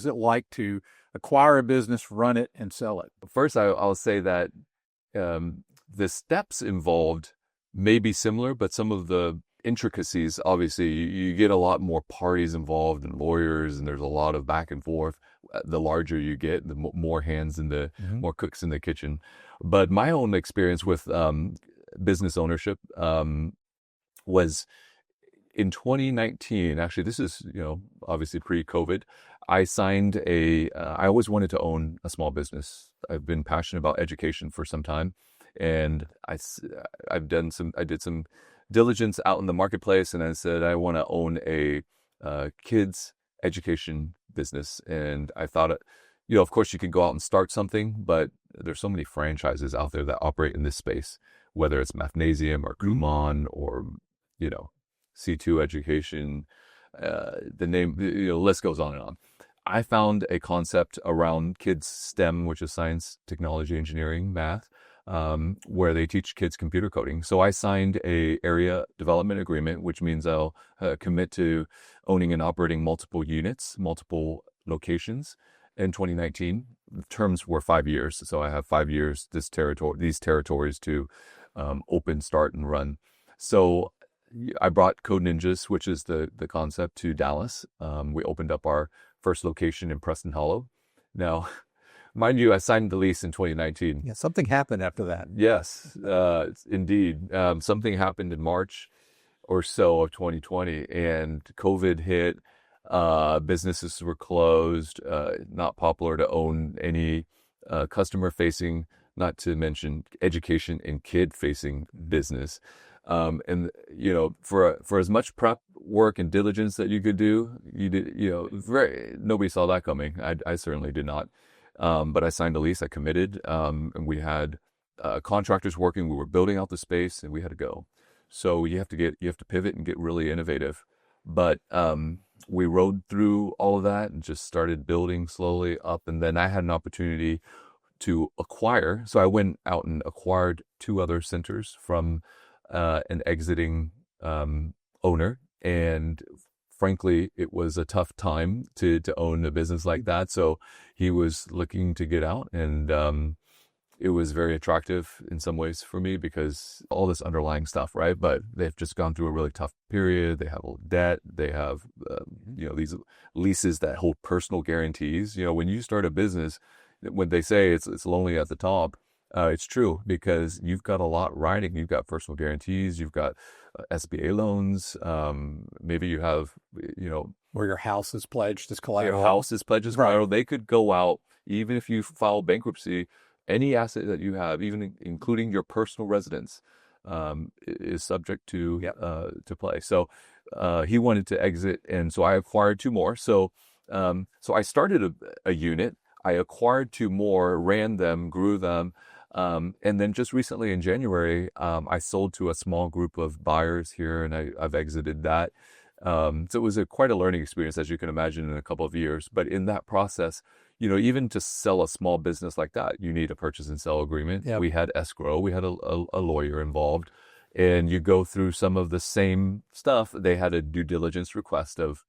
was it like to acquire a business, run it, and sell it? First, I'll say that the steps involved may be similar, but some of the intricacies, obviously, you get a lot more parties involved and lawyers, and there's a lot of back and forth. The larger you get, the more hands in the more cooks in the kitchen. But my own experience with business ownership was in 2019. Actually, this is obviously pre-COVID. I signed I always wanted to own a small business. I've been passionate about education for some time, and I did some diligence out in the marketplace, and I said I want to own a kids education business. And I thought, of course you can go out and start something, but there's so many franchises out there that operate in this space, whether it's Mathnasium or Kumon or C2 Education, the name, list goes on and on. I found a concept around kids STEM, which is science, technology, engineering, math, where they teach kids computer coding. So I signed a area development agreement, which means I'll commit to owning and operating multiple units, multiple locations in 2019. The terms were 5 years. So I have 5 years, these territories to open, start, and run. So I brought Code Ninjas, which is the concept, to Dallas. We opened up our first location in Preston Hollow. Now, mind you, I signed the lease in 2019. Yeah, something happened after that. Yes, indeed. Something happened in March or so of 2020, and COVID hit. Businesses were closed, not popular to own any customer-facing, not to mention education and kid-facing business. And for as much prep work and diligence that you could do, you did. Nobody saw that coming. I certainly did not. But I signed a lease. I committed, and we had contractors working. We were building out the space, and we had to go. So you have to pivot and get really innovative. But we rode through all of that and just started building slowly up. And then I had an opportunity to acquire. So I went out and acquired 2 other centers from an exiting owner, and frankly, it was a tough time to own a business like that. So he was looking to get out, and it was very attractive in some ways for me because all this underlying stuff, right? But they've just gone through a really tough period. They have debt. They have these leases that hold personal guarantees. When you start a business, when they say it's lonely at the top, it's true, because you've got a lot riding. You've got personal guarantees. You've got SBA loans. Maybe you have, where your house is pledged as collateral. Your house is pledged as collateral. They could go out, even if you file bankruptcy, any asset that you have, even including your personal residence, is subject to play. So he wanted to exit, and so I acquired 2 more. So I started a unit. I acquired 2 more, ran them, grew them. And then just recently in January, I sold to a small group of buyers here, and I've exited that. So it was quite a learning experience, as you can imagine, in a couple of years. But in that process, even to sell a small business like that, you need a purchase and sell agreement. Yep. We had escrow, we had a lawyer involved, and you go through some of the same stuff. They had a due diligence request of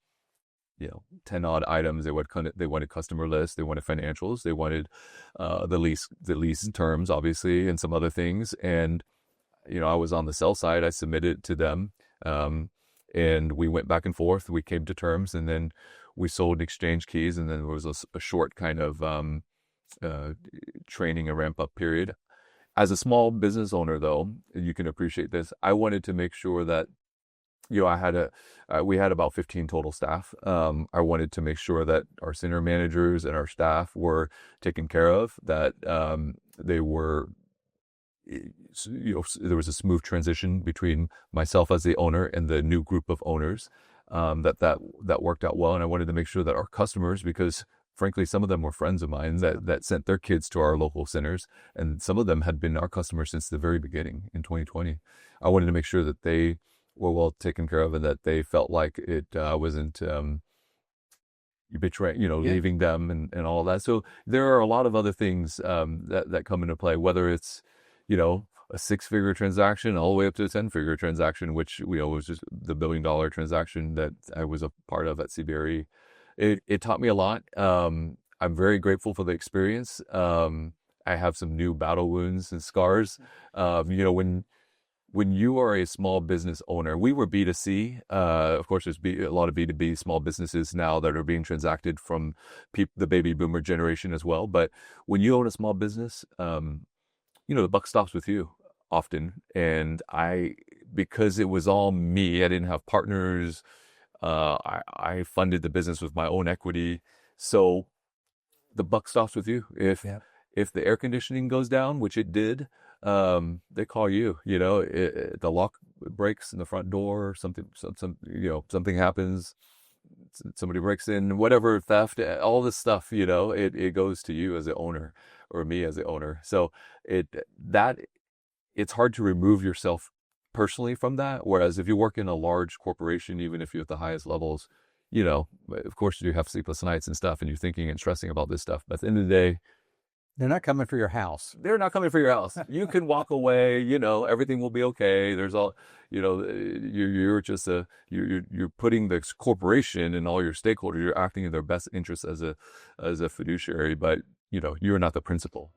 10 odd items. They wanted customer lists, they wanted financials, they wanted the lease terms, obviously, and some other things. And I was on the sell side. I submitted to them, and we went back and forth. We came to terms, and then we sold and exchanged keys. And then there was a short kind of training and ramp up period. As a small business owner, though, you can appreciate this. I wanted to make sure that we had about 15 total staff. I wanted to make sure that our center managers and our staff were taken care of, that they were, there was a smooth transition between myself as the owner and the new group of owners, that worked out well. And I wanted to make sure that our customers, because frankly, some of them were friends of mine that sent their kids to our local centers, and some of them had been our customers since the very beginning in 2020. I wanted to make sure that they were well taken care of, and that they felt like it wasn't betraying, leaving them and all that. So there are a lot of other things that come into play, whether it's a 6-figure transaction all the way up to a 10-figure transaction, which was just the $1 billion transaction that I was a part of at CBRE. It taught me a lot. I'm very grateful for the experience. I have some new battle wounds and scars. You know, when you are a small business owner, we were B2C. Of course, there's a lot of B2B small businesses now that are being transacted from the baby boomer generation as well. But when you own a small business, you know, the buck stops with you often. And because it was all me, I didn't have partners. I funded the business with my own equity. So the buck stops with you. Yeah. If the air conditioning goes down, which it did, they call you. You know, the lock breaks in the front door, you know, something happens, somebody breaks in, whatever, theft, all this stuff. You know, it goes to you as the owner, or me as the owner. So it that it's hard to remove yourself personally from that. Whereas if you work in a large corporation, even if you're at the highest levels, you know, of course you have sleepless nights and stuff, and you're thinking and stressing about this stuff. But at the end of the day, They're not coming for your house. they're not coming for your house. You can walk away. You know, everything will be okay. There's all, you know, you're just you're putting the corporation and all your stakeholders. You're acting in their best interest as a fiduciary, but you know, you're not the principal.